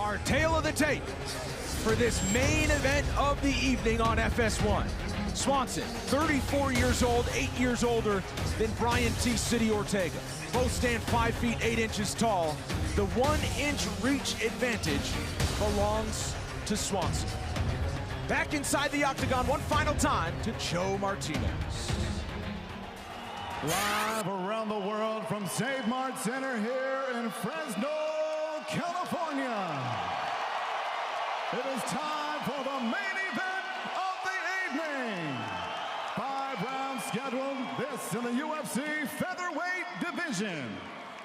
our tale of the tape for this main event of the evening on FS1. Swanson, 34 years old, 8 years older than Brian T. City Ortega. Both stand 5 feet 8 inches tall. The 1-inch reach advantage belongs to Swanson. Back inside the octagon one final time to Joe Martinez. Live around the world from Save Mart Center here in Fresno, California. It is time for the main event of the evening. 5 rounds scheduled, this in the UFC featherweight division.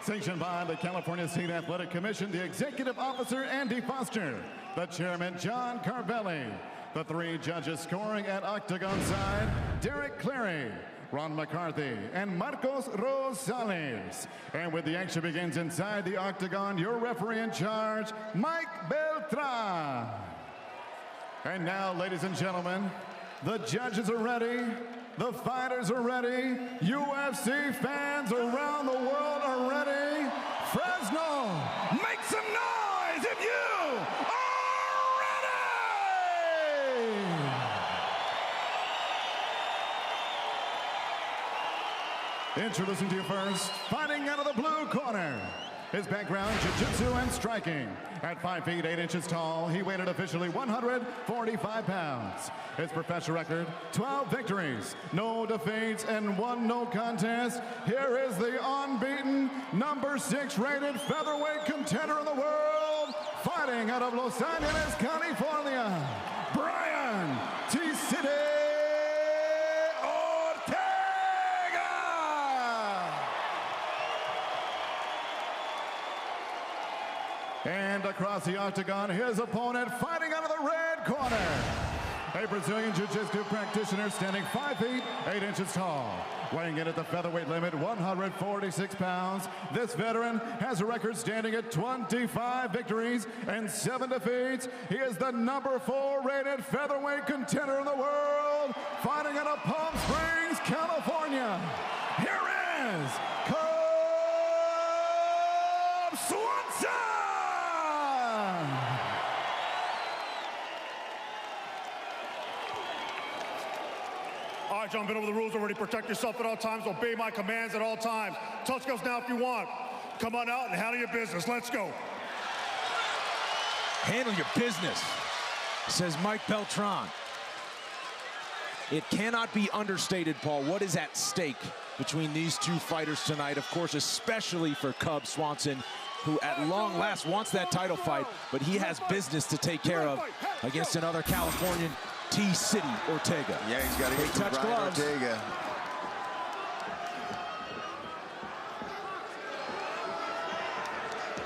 Sanctioned by the California State Athletic Commission, the Executive Officer Andy Foster, the Chairman John Carvelli, the 3 judges scoring at octagon side, Derek Clary, Ron McCarthy, and Marcos Rosales. And with the action begins inside the octagon, your referee in charge, Mike Beltran. And now, ladies and gentlemen, the judges are ready, the fighters are ready, UFC fans around the world are ready. Fresno, make some noise if you are ready! Introducing to you first, fighting out of the blue corner. His background, jiu-jitsu and striking. At 5 feet 8 inches tall, he weighed at officially 145 pounds. His professional record, 12 victories, no defeats, and 1 no contest. Here is the unbeaten, number 6 rated featherweight contender in the world, fighting out of Los Angeles, California, Brian T. City Ortega! And across the octagon, his opponent fighting out of the red corner. A Brazilian Jiu-Jitsu practitioner standing 5 feet 8 inches tall. Weighing in at the featherweight limit, 146 pounds. This veteran has a record standing at 25 victories and 7 defeats. He is the number 4 rated featherweight contender in the world, fighting out of Palm Springs, California. Here is Swanson! All right, John, been over the rules already. Protect yourself at all times. Obey my commands at all times. Touch goes now if you want. Come on out and handle your business. Let's go. Handle your business, says Mike Beltran. It cannot be understated, Paul, what is at stake between these 2 fighters tonight. Of course, especially for Cub Swanson, who at long last wants that title fight, but he has business to take care of against another Californian, T. City Ortega. Yeah, he's got to get to Brian Ortega.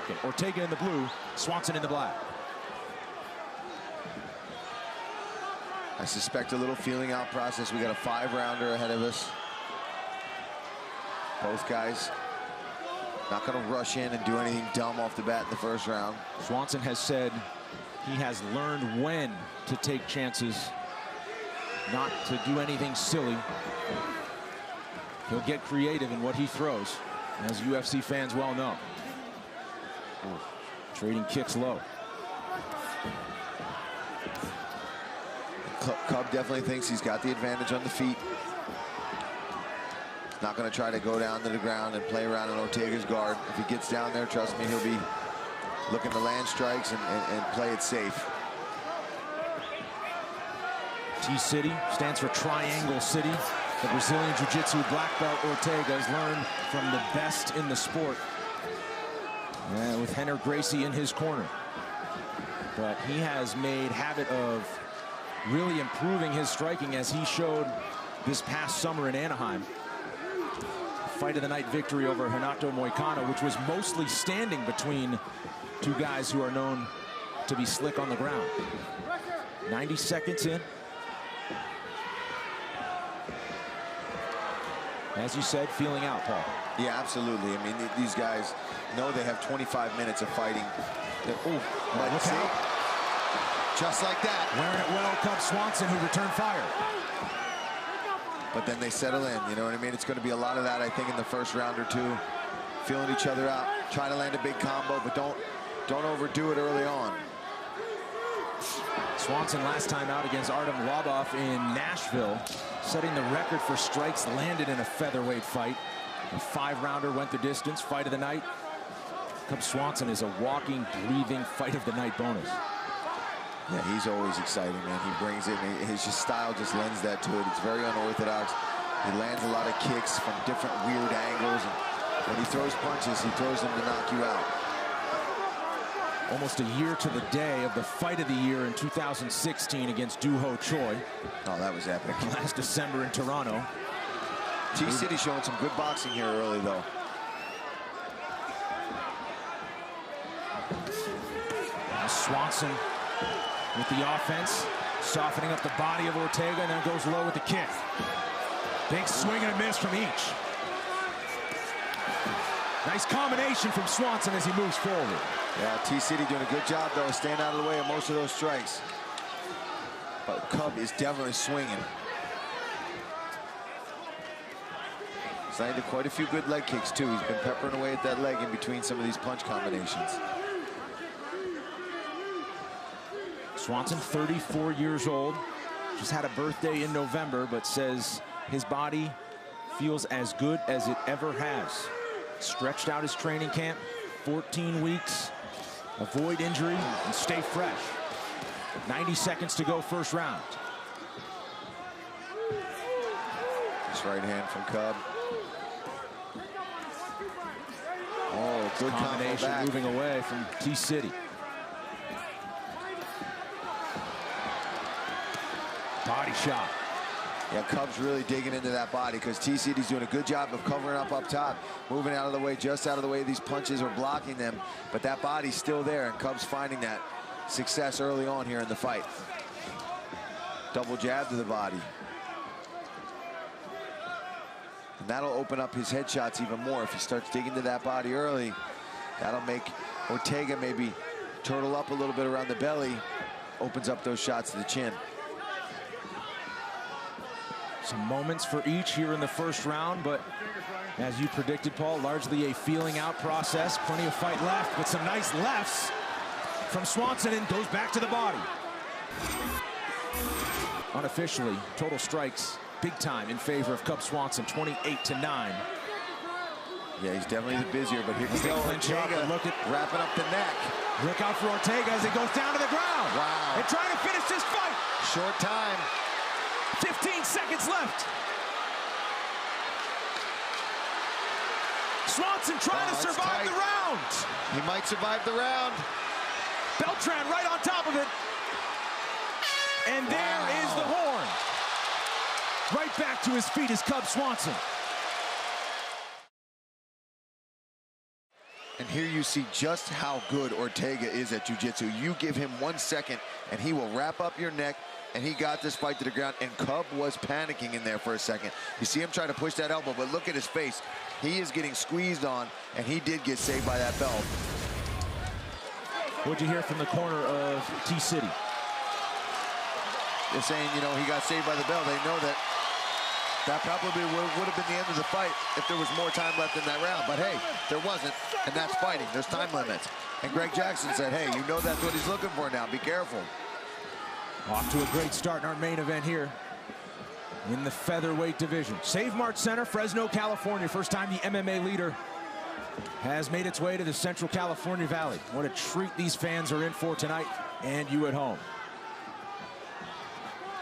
Okay, Ortega in the blue, Swanson in the black. I suspect a little feeling out process. We got a 5-rounder ahead of us. Both guys not going to rush in and do anything dumb off the bat in the first round. Swanson has said he has learned when to take chances, not to do anything silly. He'll get creative in what he throws, as UFC fans well know. Ooh, trading kicks low. Cub definitely thinks he's got the advantage on the feet. Not going to try to go down to the ground and play around in Ortega's guard. If he gets down there, trust me, he'll be looking to land strikes and play it safe. T-City stands for Triangle City. The Brazilian Jiu-Jitsu black belt Ortega has learned from the best in the sport. And with Henner Gracie in his corner. But he has made habit of really improving his striking, as he showed this past summer in Anaheim. Fight of the night victory over Renato Moicano, which was mostly standing between 2 guys who are known to be slick on the ground. 90 seconds in. As you said, feeling out, Paul. Yeah, absolutely. I mean, these guys know they have 25 minutes of fighting. Look out. Just like that. Wearing it well, Cub Swanson, who returned fire. But then they settle in, you know what I mean? It's going to be a lot of that, I think, in the first round or 2. Feeling each other out, trying to land a big combo, but don't overdo it early on. Swanson last time out against Artem Lobov in Nashville, setting the record for strikes landed in a featherweight fight. A 5-rounder went the distance. Fight of the night. Cub Swanson is a walking, breathing fight of the night bonus. Yeah, he's always exciting, man. He brings it. His style just lends that to it. It's very unorthodox. He lands a lot of kicks from different weird angles. And when he throws punches, he throws them to knock you out. Almost a year to the day of the fight of the year in 2016 against Doo Ho Choi. Oh, that was epic. Last December in Toronto. T-City showing some good boxing here early, though. Now Swanson with the offense, softening up the body of Ortega, and then goes low with the kick. Big swing and a miss from each. Nice combination from Swanson as he moves forward. Yeah, T-City doing a good job, though, staying out of the way of most of those strikes. But Cub is definitely swinging. He's landed quite a few good leg kicks, too. He's been peppering away at that leg in between some of these punch combinations. Swanson, 34 years old, just had a birthday in November, but says his body feels as good as it ever has. Stretched out his training camp, 14 weeks, avoid injury and stay fresh. 90 seconds to go, first round. This right hand from Cub. Oh, good combination moving away from T-City. Body shot. Yeah, Cub's really digging into that body because T-City's doing a good job of covering up top, moving out of the way, just out of the way these punches are blocking them. But that body's still there, and Cub's finding that success early on here in the fight. Double jab to the body. And that'll open up his headshots even more. If he starts digging to that body early, that'll make Ortega maybe turtle up a little bit around the belly, opens up those shots to the chin. Some moments for each here in the first round, but as you predicted, Paul, largely a feeling out process. Plenty of fight left, but some nice lefts from Swanson, and goes back to the body. Unofficially, total strikes big time in favor of Cub Swanson, 28-9. Yeah, he's definitely the busier, but here we go. Ortega look at wrapping up the neck. Look out for Ortega as he goes down to the ground. Wow. They're trying to finish this fight. Short time. 15 seconds left. Swanson trying to survive the round. He might survive the round. Beltran right on top of it. And there is the horn. Right back to his feet is Cub Swanson. And here you see just how good Ortega is at jiu-jitsu. You give him 1 second and he will wrap up your neck, and he got this fight to the ground, and Cub was panicking in there for a second. You see him trying to push that elbow, but look at his face. He is getting squeezed on, and he did get saved by that belt. What'd you hear from the corner of T-City? They're saying, you know, he got saved by the bell. They know that that probably would have been the end of the fight if there was more time left in that round. But hey, there wasn't, and that's fighting. There's time limits. And Greg Jackson said, hey, you know that's what he's looking for now. Be careful. Off to a great start in our main event here in the featherweight division. Save Mart Center, Fresno, California. First time the MMA leader has made its way to the Central California Valley. What a treat these fans are in for tonight, and you at home.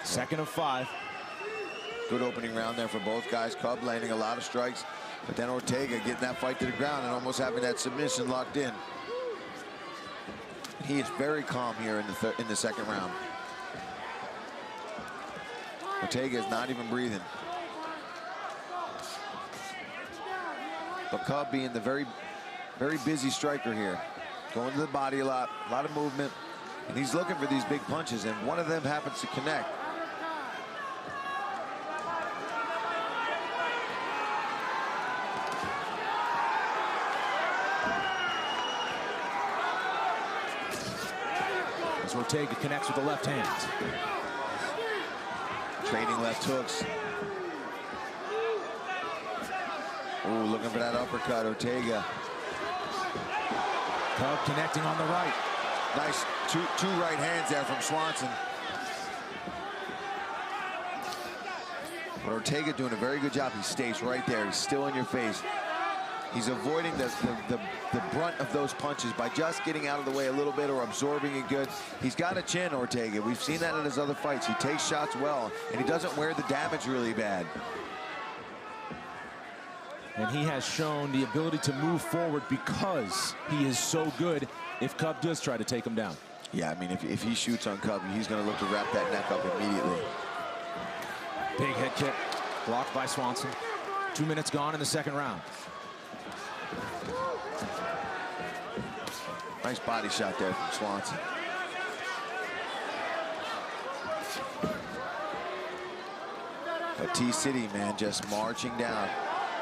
Second of 5. Good opening round there for both guys. Cub landing a lot of strikes, but then Ortega getting that fight to the ground and almost having that submission locked in. He is very calm here in the second round. Ortega is not even breathing. But Cub being the very busy striker here. Going to the body a lot of movement. And he's looking for these big punches, and one of them happens to connect. As Ortega connects with the left hand. Trading left hooks. Ooh, looking for that uppercut, Ortega. Cub connecting on the right. Nice two right hands there from Swanson. But Ortega doing a very good job. He stays right there. He's still in your face. He's avoiding the brunt of those punches by just getting out of the way a little bit or absorbing it good. He's got a chin, Ortega. We've seen that in his other fights. He takes shots well, and he doesn't wear the damage really bad. And he has shown the ability to move forward because he is so good if Cub does try to take him down. Yeah, I mean, if he shoots on Cub, he's going to look to wrap that neck up immediately. Big head kick, blocked by Swanson. 2 minutes gone in the second round. Nice body shot there from Swanson. But T-City, man, just marching down.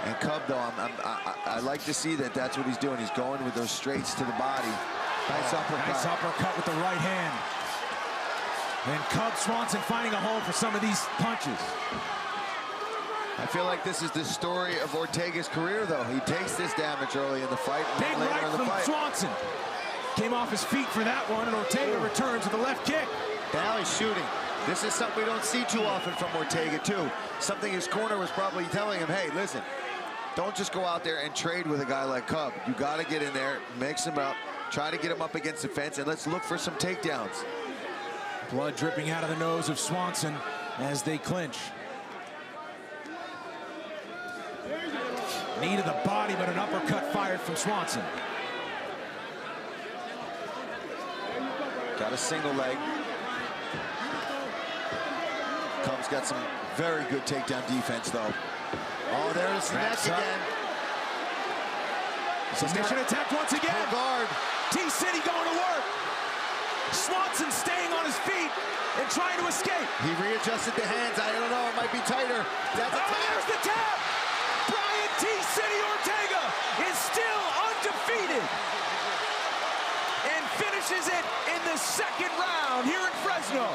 And Cub, though, I like to see that that's what he's doing. He's going with those straights to the body. Nice uppercut. Nice uppercut with the right hand. And Cub Swanson finding a hole for some of these punches. I feel like this is the story of Ortega's career, though. He takes this damage early in the fight. And big right from Swanson. Came off his feet for that one, and Ortega returns with a left kick. Now he's shooting. This is something we don't see too often from Ortega, too. Something his corner was probably telling him, hey, listen, don't just go out there and trade with a guy like Cub. You got to get in there, mix him up, try to get him up against the fence, and let's look for some takedowns. Blood dripping out of the nose of Swanson as they clinch. Knee to the body, but an uppercut fired from Swanson. Got a single leg. Cub's got some very good takedown defense, though. Oh, there's the neck again. Submission attempt once again. Full guard. T-City going to work. Swanson staying on his feet and trying to escape. He readjusted the hands. I don't know. It might be tighter. That's a tap. There's the tap. Brian T-City Ortega is still undefeated and finishes it in the second round here in Fresno.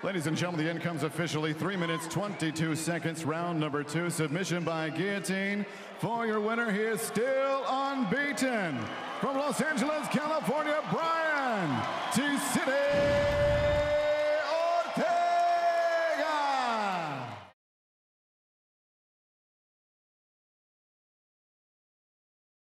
Ladies and gentlemen, the end comes officially 3 minutes, 22 seconds, round number 2. Submission by guillotine. For your winner, he is still unbeaten. From Los Angeles, California, Brian T-City